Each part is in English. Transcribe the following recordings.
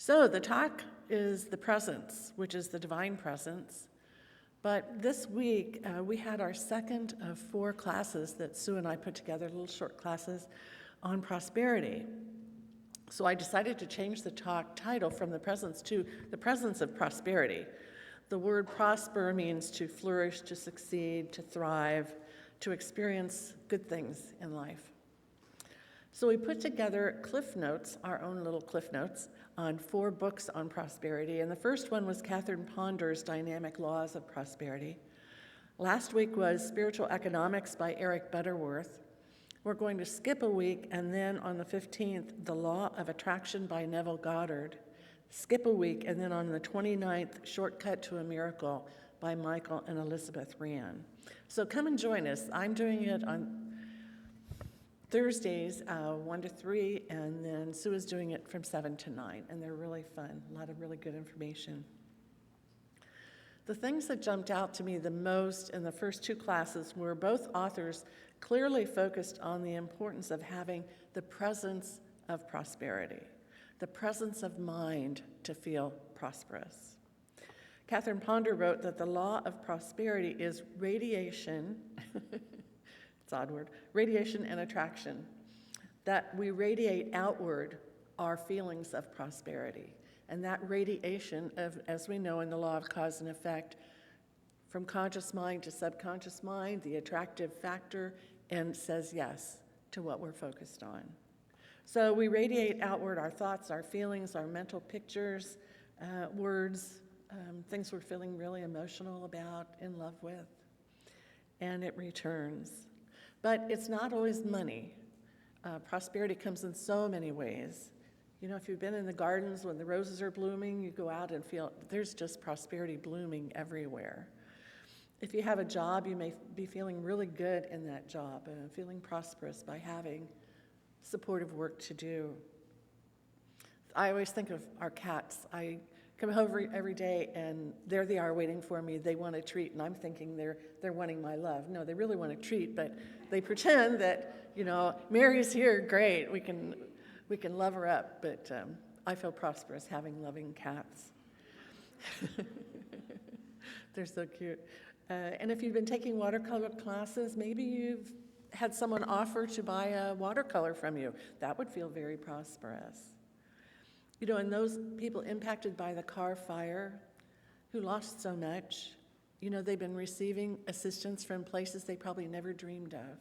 So the talk is the presence, which is the divine presence. But this week, we had our second of 4 classes that Sue and I put together, little short classes on prosperity. So I decided to change the talk title from the presence to the presence of prosperity. The word prosper means to flourish, to succeed, to thrive, to experience good things in life. So we put together cliff notes, our own little cliff notes, on 4 books on prosperity. And the first one was Catherine Ponder's Dynamic Laws of Prosperity. Last week was Spiritual Economics by Eric Butterworth. We're going to skip a week, and then on the 15th, The Law of Attraction by Neville Goddard. Skip a week, and then on the 29th, Shortcut to a Miracle by Michael and Elizabeth Rand. So come and join us. I'm doing it on Thursdays, 1 to 3, and then Sue is doing it from 7 to 9, and they're really fun, a lot of really good information. The things that jumped out to me the most in the first 2 classes were both authors clearly focused on the importance of having the presence of prosperity, the presence of mind to feel prosperous. Catherine Ponder wrote that the law of prosperity is radiation, it's an odd word, radiation and attraction, that we radiate outward our feelings of prosperity. And that radiation, as we know in the law of cause and effect, from conscious mind to subconscious mind, the attractive factor, and says yes to what we're focused on. So we radiate outward our thoughts, our feelings, our mental pictures, words, things we're feeling really emotional about, in love with, and it returns. But it's not always money. Prosperity comes in so many ways. You know, if you've been in the gardens when the roses are blooming, you go out and feel there's just prosperity blooming everywhere. If you have a job, you may be feeling really good in that job, feeling prosperous by having supportive work to do. I always think of our cats. I come home every day and there they are waiting for me. They want a treat, and I'm thinking they're wanting my love. No, they really want a treat, but they pretend that, you know, Mary's here, great, we can love her up, but I feel prosperous having loving cats. They're so cute. And if you've been taking watercolor classes, maybe you've had someone offer to buy a watercolor from you. That would feel very prosperous. You know, and those people impacted by the Carr fire who lost so much, you know, they've been receiving assistance from places they probably never dreamed of,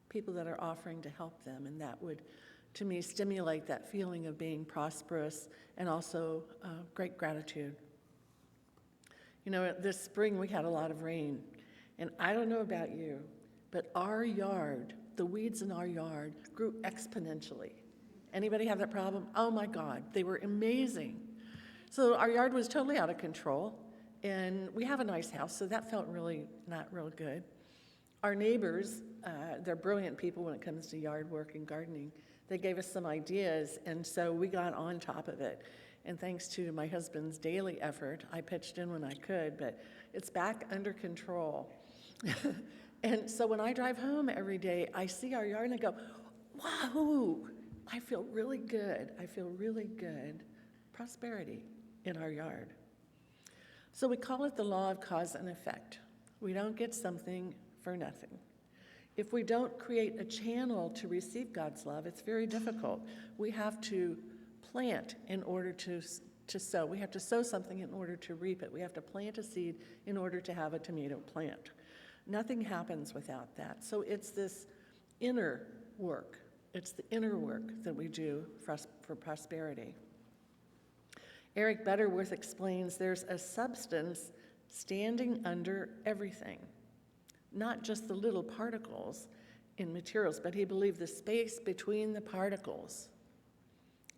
people that are offering to help them, and that would, to me, stimulate that feeling of being prosperous and also great gratitude. You know, this spring we had a lot of rain, and I don't know about you, but our yard, the weeds in our yard, grew exponentially. Anybody have that problem? Oh my God, they were amazing. So our yard was totally out of control, and we have a nice house, so that felt really not real good. Our neighbors, they're brilliant people when it comes to yard work and gardening. They gave us some ideas, and so we got on top of it. And thanks to my husband's daily effort, I pitched in when I could, but it's back under control. And so when I drive home every day, I see our yard and I go, wow, I feel really good. I feel really good. Prosperity in our yard. So we call it the law of cause and effect. We don't get something for nothing. If we don't create a channel to receive God's love, it's very difficult. We have to plant in order to sow. We have to sow something in order to reap it. We have to plant a seed in order to have a tomato plant. Nothing happens without that. So it's this inner work. It's the inner work that we do for prosperity. Eric Butterworth explains there's a substance standing under everything, not just the little particles in materials, but he believed the space between the particles.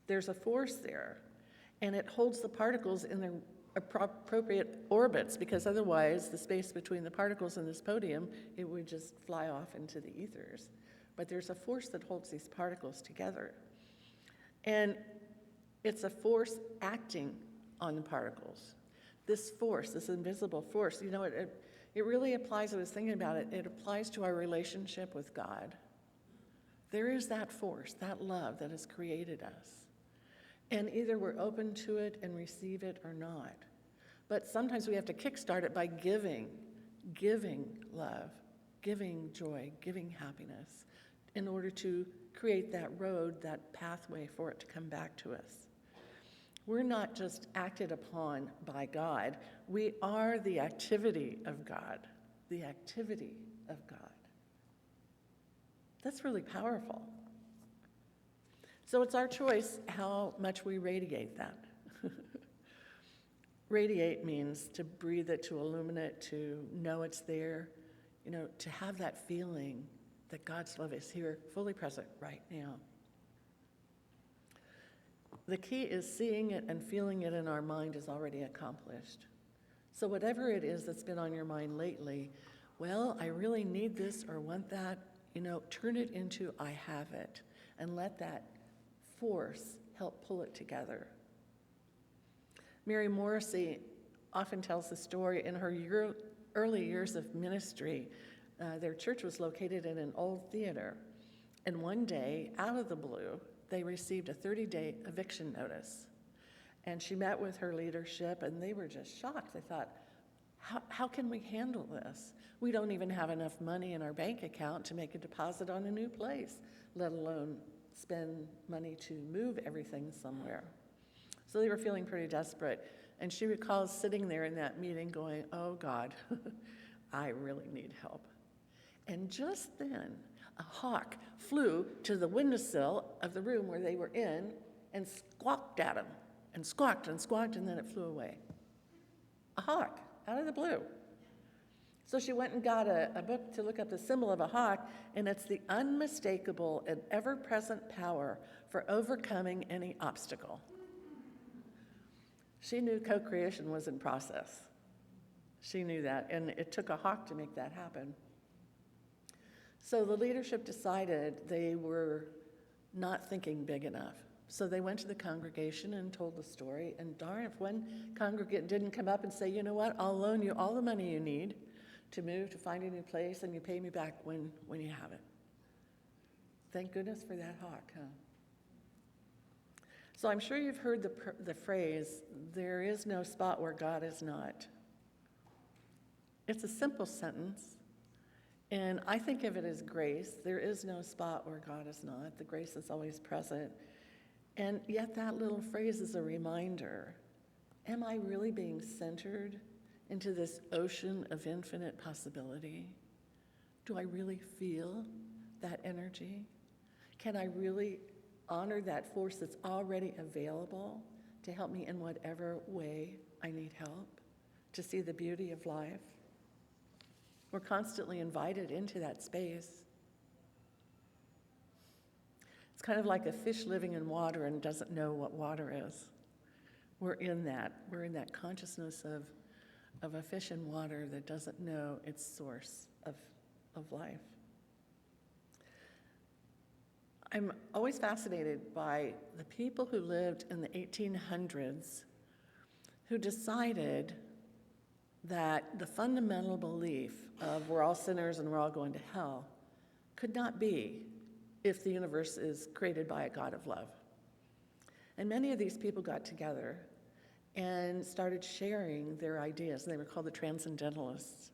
There's a force there, and it holds the particles in their appropriate orbits, because otherwise the space between the particles in this podium, it would just fly off into the ethers. But there's a force that holds these particles together. And it's a force acting on the particles. This force, this invisible force, you know, it really applies, I was thinking about it, it applies to our relationship with God. There is that force, that love that has created us. And either we're open to it and receive it or not. But sometimes we have to kickstart it by giving love, giving joy, giving happiness, in order to create that road, that pathway for it to come back to us. We're not just acted upon by God, we are the activity of God, the activity of God. That's really powerful. So it's our choice how much we radiate that. Radiate means to breathe it, to illuminate, to know it's there, to have that feeling that God's love is here, fully present right now. The key is seeing it and feeling it in our mind is already accomplished. So whatever it is that's been on your mind lately, well, I really need this or want that, turn it into I have it, and let that force help pull it together. Mary Morrissey often tells the story in her early years of ministry. Their church was located in an old theater, and one day, out of the blue, they received a 30-day eviction notice. And she met with her leadership, and they were just shocked. They thought, how can we handle this? We don't even have enough money in our bank account to make a deposit on a new place, let alone spend money to move everything somewhere. So they were feeling pretty desperate. And she recalls sitting there in that meeting going, oh God, I really need help. And just then, a hawk flew to the windowsill of the room where they were in and squawked at them, and squawked, and then it flew away. A hawk, out of the blue. So she went and got a book to look up the symbol of a hawk, and it's the unmistakable and ever-present power for overcoming any obstacle. She knew co-creation was in process. She knew that, and it took a hawk to make that happen. So the leadership decided they were not thinking big enough. So they went to the congregation and told the story, and darn, if one congregant didn't come up and say, you know what, I'll loan you all the money you need to move, to find a new place, and you pay me back when you have it. Thank goodness for that hawk, huh? So I'm sure you've heard the phrase, there is no spot where God is not. It's a simple sentence, and I think of it as grace. There is no spot where God is not. The grace is always present. And yet that little phrase is a reminder. Am I really being centered into this ocean of infinite possibility? Do I really feel that energy? Can I really honor that force that's already available to help me in whatever way I need help, to see the beauty of life? We're constantly invited into that space. It's kind of like a fish living in water and doesn't know what water is. We're in that consciousness of a fish in water that doesn't know its source of life. I'm always fascinated by the people who lived in the 1800s who decided that the fundamental belief of we're all sinners and we're all going to hell could not be if the universe is created by a God of love. And many of these people got together and started sharing their ideas, and they were called the Transcendentalists.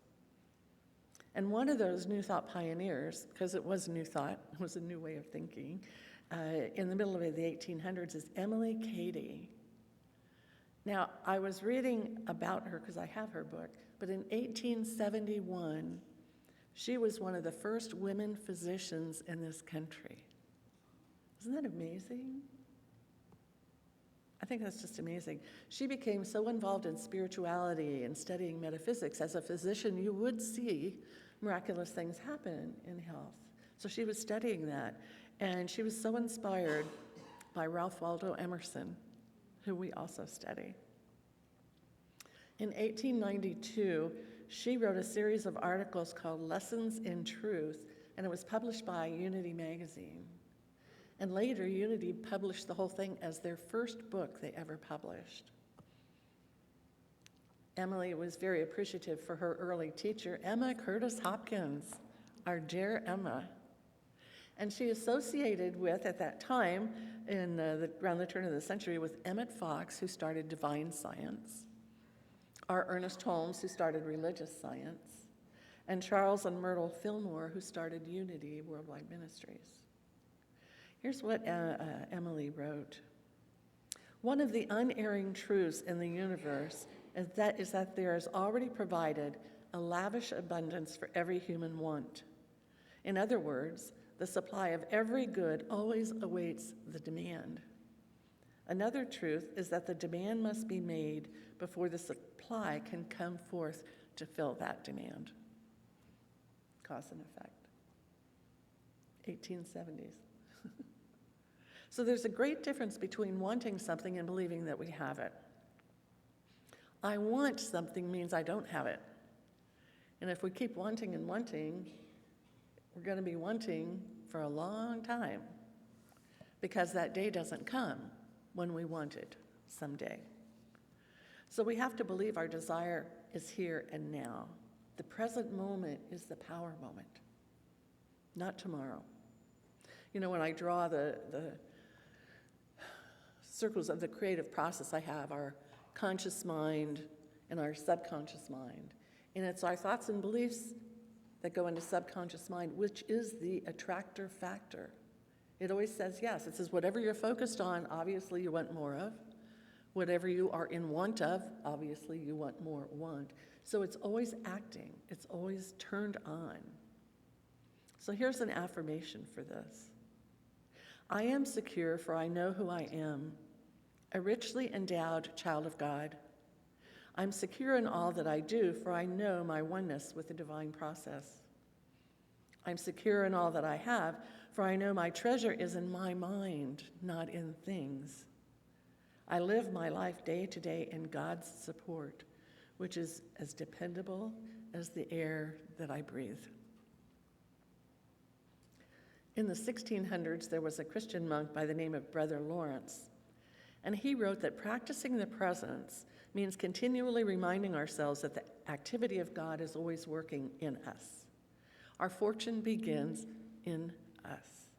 And one of those New Thought pioneers, because it was New Thought, it was a new way of thinking, in the middle of the 1800s is Emily Cady. Now, I was reading about her because I have her book, but in 1871, she was one of the first women physicians in this country. Isn't that amazing? I think that's just amazing. She became so involved in spirituality and studying metaphysics. As a physician, you would see miraculous things happen in health. So she was studying that, and she was so inspired by Ralph Waldo Emerson, who we also study. In 1892, she wrote a series of articles called Lessons in Truth, and it was published by Unity magazine. And later, Unity published the whole thing as their first book they ever published. Emily was very appreciative for her early teacher, Emma Curtis Hopkins, our dear Emma. And she associated with, at that time, around the turn of the century, with Emmett Fox, who started Divine Science, R. Ernest Holmes, who started Religious Science, and Charles and Myrtle Fillmore, who started Unity Worldwide Ministries. Here's what Emily wrote. One of the unerring truths in the universe is that there is already provided a lavish abundance for every human want. In other words, the supply of every good always awaits the demand. Another truth is that the demand must be made before the supply can come forth to fill that demand. Cause and effect. 1870s. So there's a great difference between wanting something and believing that we have it. I want something means I don't have it. And if we keep wanting and wanting, we're going to be wanting for a long time because that day doesn't come when we want it someday. So we have to believe our desire is here and now. The present moment is the power moment, not tomorrow. You know, when I draw the circles of the creative process, I have our conscious mind and our subconscious mind. And it's our thoughts and beliefs that go into subconscious mind, which is the attractor factor. It always says yes. It says whatever you're focused on, obviously you want more of. Whatever you are in want of, obviously you want more want. So it's always acting. It's always turned on. So here's an affirmation for this. I am secure, for I know who I am, a richly endowed child of God. I'm secure in all that I do, for I know my oneness with the divine process. I'm secure in all that I have, for I know my treasure is in my mind, not in things. I live my life day to day in God's support, which is as dependable as the air that I breathe. In the 1600s, there was a Christian monk by the name of Brother Lawrence, and he wrote that practicing the presence means continually reminding ourselves that the activity of God is always working in us. Our fortune begins in us.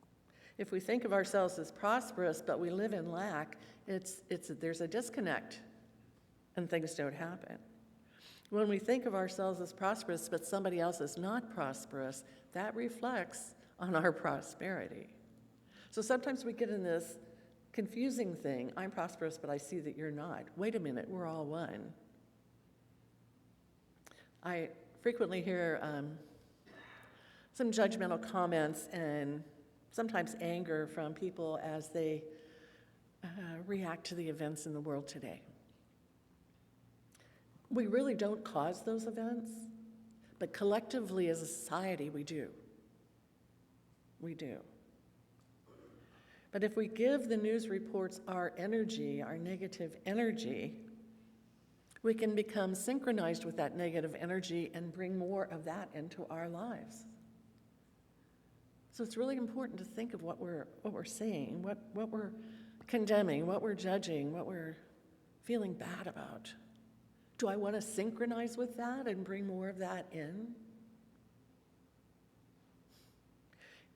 If we think of ourselves as prosperous, but we live in lack, there's a disconnect, and things don't happen. When we think of ourselves as prosperous, but somebody else is not prosperous, that reflects on our prosperity. So sometimes we get in this confusing thing, I'm prosperous, but I see that you're not. Wait a minute, we're all one. I frequently hear some judgmental comments and sometimes anger from people as they react to the events in the world today. We really don't cause those events, but collectively as a society, we do. We do. But if we give the news reports our energy, our negative energy, we can become synchronized with that negative energy and bring more of that into our lives. So it's really important to think of what we're saying, what we're condemning, what we're judging, what we're feeling bad about. Do I want to synchronize with that and bring more of that in?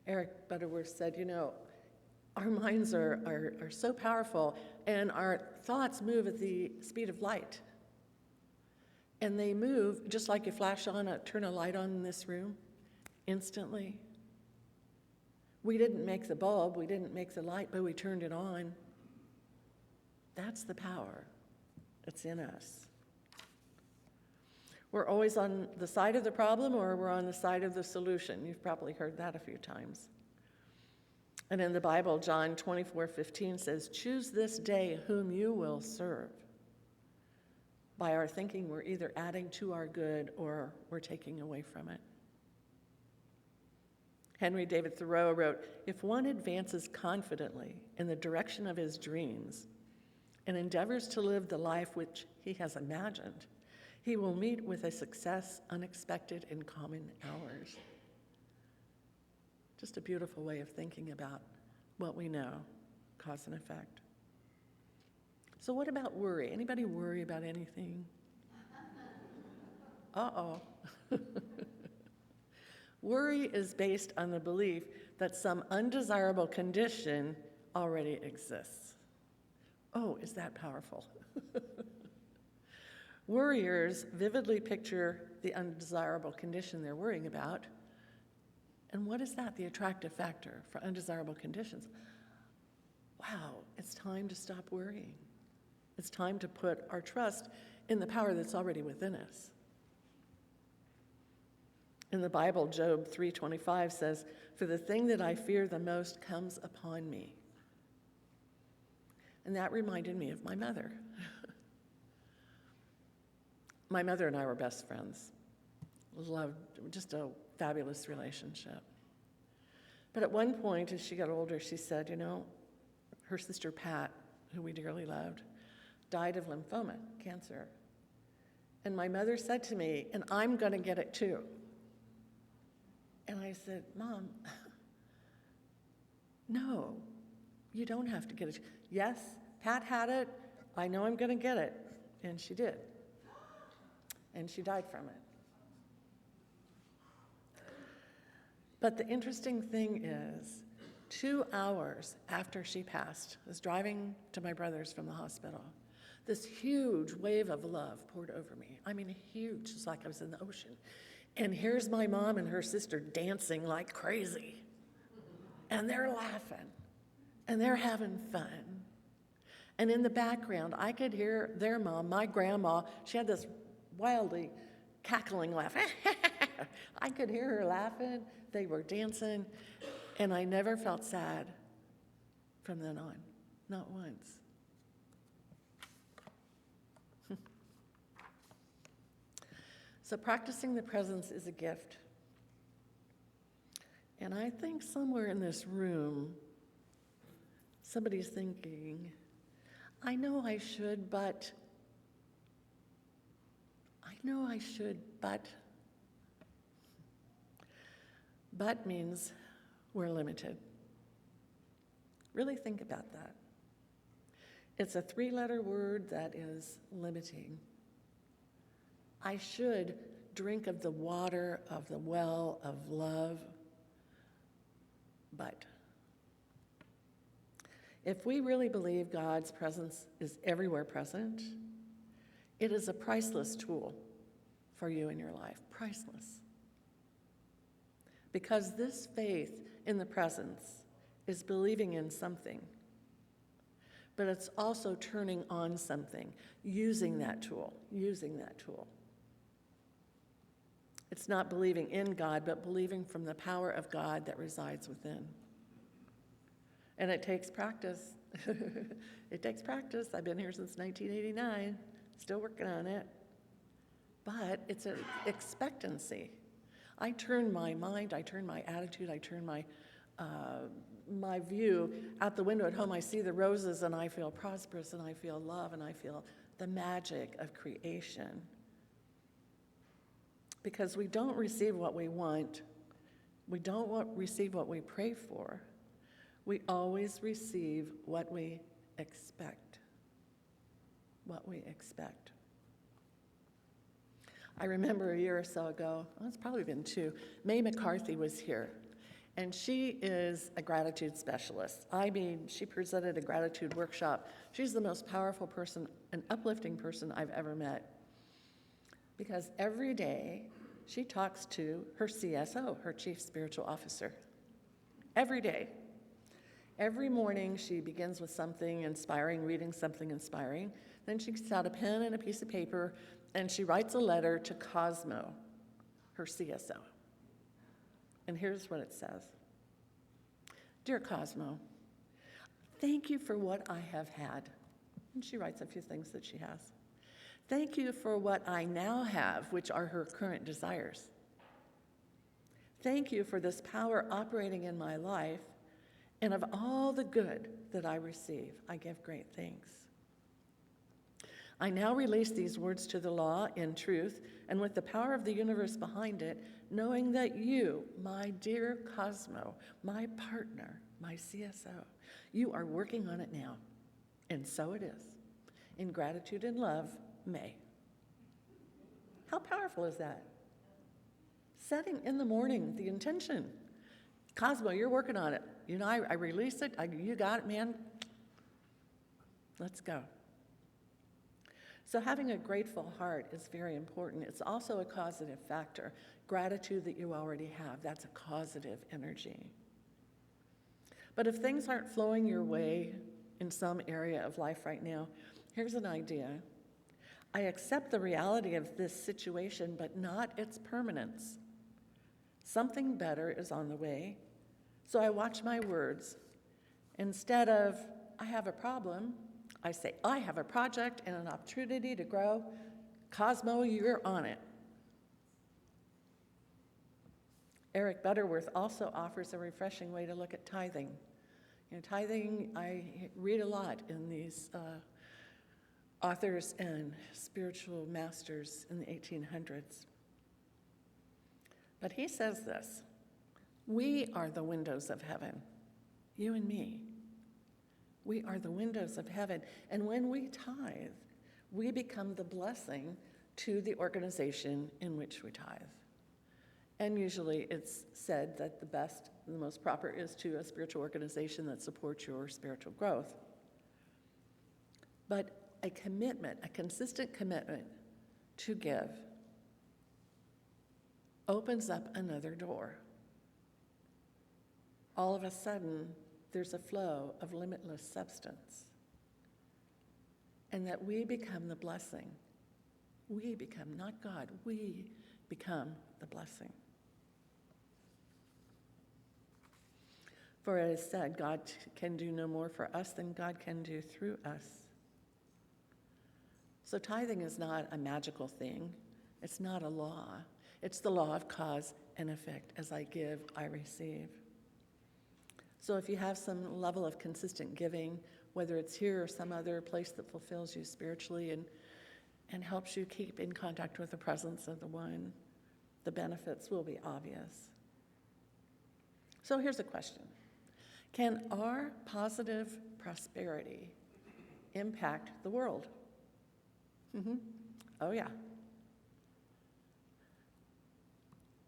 Eric Butterworth said, you know, our minds are so powerful, and our thoughts move at the speed of light. And they move just like you turn a light on in this room, instantly. We didn't make the bulb, we didn't make the light, but we turned it on. That's the power. It's in us. We're always on the side of the problem, or we're on the side of the solution. You've probably heard that a few times. And in the Bible, John 24:15 says, choose this day whom you will serve. By our thinking, we're either adding to our good or we're taking away from it. Henry David Thoreau wrote, if one advances confidently in the direction of his dreams and endeavors to live the life which he has imagined, he will meet with a success unexpected in common hours. Just a beautiful way of thinking about what we know, cause and effect. So what about worry? Anybody worry about anything? Uh-oh. Worry is based on the belief that some undesirable condition already exists. Oh, is that powerful? Worriers vividly picture the undesirable condition they're worrying about. And what is that, the attractive factor for undesirable conditions? Wow, it's time to stop worrying. It's time to put our trust in the power that's already within us. In the Bible, Job 3:25 says, "For the thing that I fear the most comes upon me." And that reminded me of my mother. My mother and I were best friends. Loved, just a fabulous relationship. But at one point, as she got older, she said, her sister Pat, who we dearly loved, died of lymphoma, cancer. And my mother said to me, "And I'm going to get it too." And I said, "Mom, no, you don't have to get it. Yes, Pat had it. I know I'm going to get it." And she did. And she died from it. But the interesting thing is, 2 hours after she passed, I was driving to my brother's from the hospital. This huge wave of love poured over me. I mean, huge. It's like I was in the ocean. And here's my mom and her sister dancing like crazy. And they're laughing. And they're having fun. And in the background, I could hear their mom, my grandma, she had this wildly cackling laugh. I could hear her laughing. They were dancing. And I never felt sad from then on. Not once. So practicing the presence is a gift. And I think somewhere in this room, somebody's thinking, I know I should, but. But means we're limited. Really think about that. It's a 3-letter word that is limiting. I should drink of the water of the well of love, but if we really believe God's presence is everywhere present, it is a priceless tool for you in your life, priceless. Because this faith in the presence is believing in something, but it's also turning on something, using that tool. It's not believing in God, but believing from the power of God that resides within. And it takes practice. It takes practice. I've been here since 1989, still working on it. But it's an expectancy. I turn my mind, I turn my attitude, I turn my view out the window at home. I see the roses and I feel prosperous and I feel love and I feel the magic of creation. Because we don't receive what we want. We don't receive what we pray for. We always receive what we expect. What we expect. I remember a year or so ago, it's probably been 2, May McCarthy was here. And she is a gratitude specialist. I mean, she presented a gratitude workshop. She's the most powerful person, an uplifting person I've ever met. Because every day she talks to her CSO, her Chief Spiritual Officer. Every day. Every morning she begins with something inspiring, reading something inspiring. Then she gets out a pen and a piece of paper and she writes a letter to Cosmo, her CSO. And here's what it says. Dear Cosmo, thank you for what I have had. And she writes a few things that she has. Thank you for what I now have, which are her current desires. Thank you for this power operating in my life, and of all the good that I receive, I give great thanks. I now release these words to the law in truth, and with the power of the universe behind it, knowing that you, my dear Cosmo, my partner, my CSO, you are working on it now. And so it is. In gratitude and love, May. How powerful is that? Setting in the morning the intention. Cosmo, you're working on it. You know, I release it. You got it, man. Let's go. So having a grateful heart is very important. It's also a causative factor. Gratitude that you already have, that's a causative energy. But if things aren't flowing your way in some area of life right now, here's an idea. I accept the reality of this situation, but not its permanence. Something better is on the way, so I watch my words. Instead of, I have a problem, I say, I have a project and an opportunity to grow. Cosmo, you're on it. Eric Butterworth also offers a refreshing way to look at tithing. You know, tithing, I read a lot in these authors and spiritual masters in the 1800s. But he says this, we are the windows of heaven, you and me. We are the windows of heaven. And when we tithe, we become the blessing to the organization in which we tithe. And usually it's said that the best, the most proper is to a spiritual organization that supports your spiritual growth. But a commitment, a consistent commitment to give opens up another door. All of a sudden, there's a flow of limitless substance. And that we become the blessing. We become, not God, we become the blessing. For it is said, God can do no more for us than God can do through us. So tithing is not a magical thing. It's not a law. It's the law of cause and effect. As I give, I receive. So if you have some level of consistent giving, whether it's here or some other place that fulfills you spiritually and helps you keep in contact with the presence of the One, the benefits will be obvious. So here's a question. Can our positive prosperity impact the world? Oh yeah.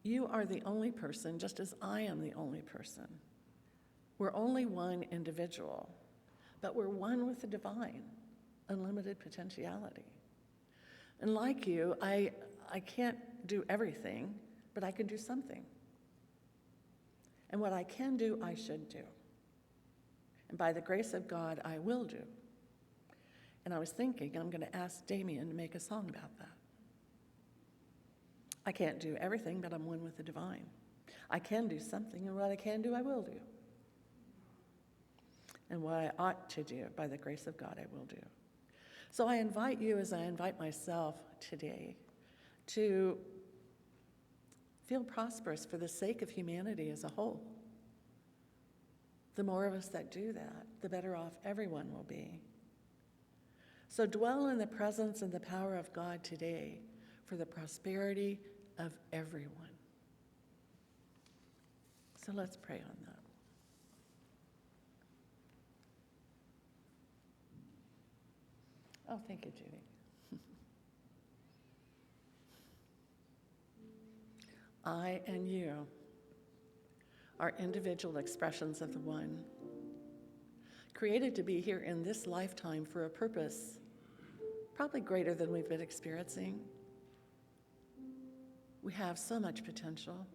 You are the only person, just as I am the only person. We're only one individual, but we're one with the divine, unlimited potentiality. And like you, I can't do everything, but I can do something. And what I can do, I should do. And by the grace of God, I will do. And I was thinking, I'm going to ask Damien to make a song about that. I can't do everything, but I'm one with the divine. I can do something, and what I can do, I will do. And what I ought to do, by the grace of God, I will do. So I invite you, as I invite myself today, to feel prosperous for the sake of humanity as a whole. The more of us that do that, the better off everyone will be. So dwell in the presence and the power of God today for the prosperity of everyone. So let's pray on that. Oh, thank you, Judy. I and you are individual expressions of the One, created to be here in this lifetime for a purpose probably greater than we've been experiencing. We have so much potential,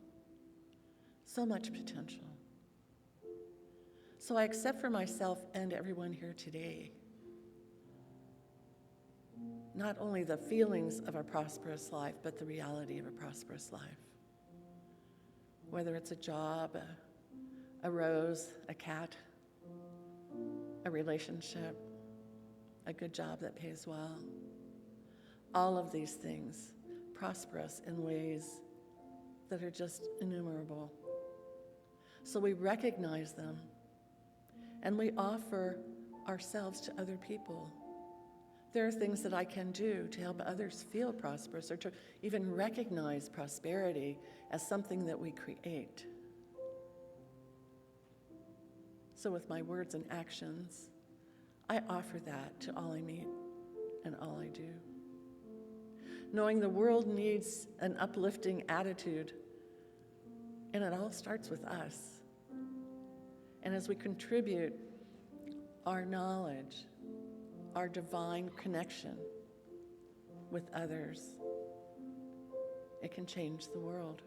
so much potential. So I accept for myself and everyone here today not only the feelings of a prosperous life, but the reality of a prosperous life. Whether it's a job, a rose, a cat, a relationship, a good job that pays well. All of these things prosper us in ways that are just innumerable. So we recognize them and we offer ourselves to other people. There are things that I can do to help others feel prosperous or to even recognize prosperity as something that we create. So with my words and actions, I offer that to all I meet and all I do. Knowing the world needs an uplifting attitude And it all starts with us. And as we contribute our knowledge, our divine connection with others, it can change the world.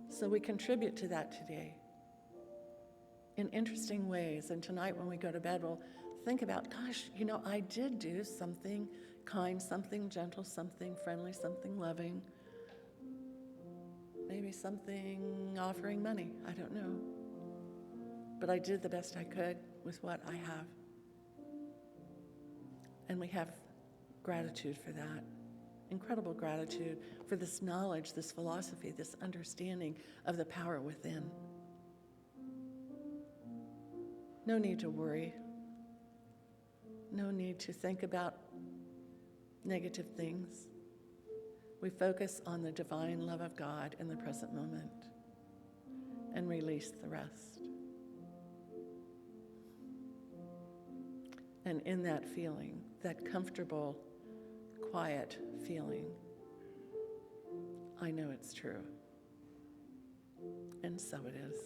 So we contribute to that today in interesting ways. And tonight when we go to bed, we'll think about, gosh, I did do something kind, something gentle, something friendly, something loving, maybe something offering money, I don't know. But I did the best I could with what I have. And we have gratitude for that. Incredible gratitude for this knowledge, this philosophy, this understanding of the power within. No need to worry. No need to think about negative things. We focus on the divine love of God in the present moment and release the rest. And in that feeling, that comfortable, quiet feeling, I know it's true. And so it is.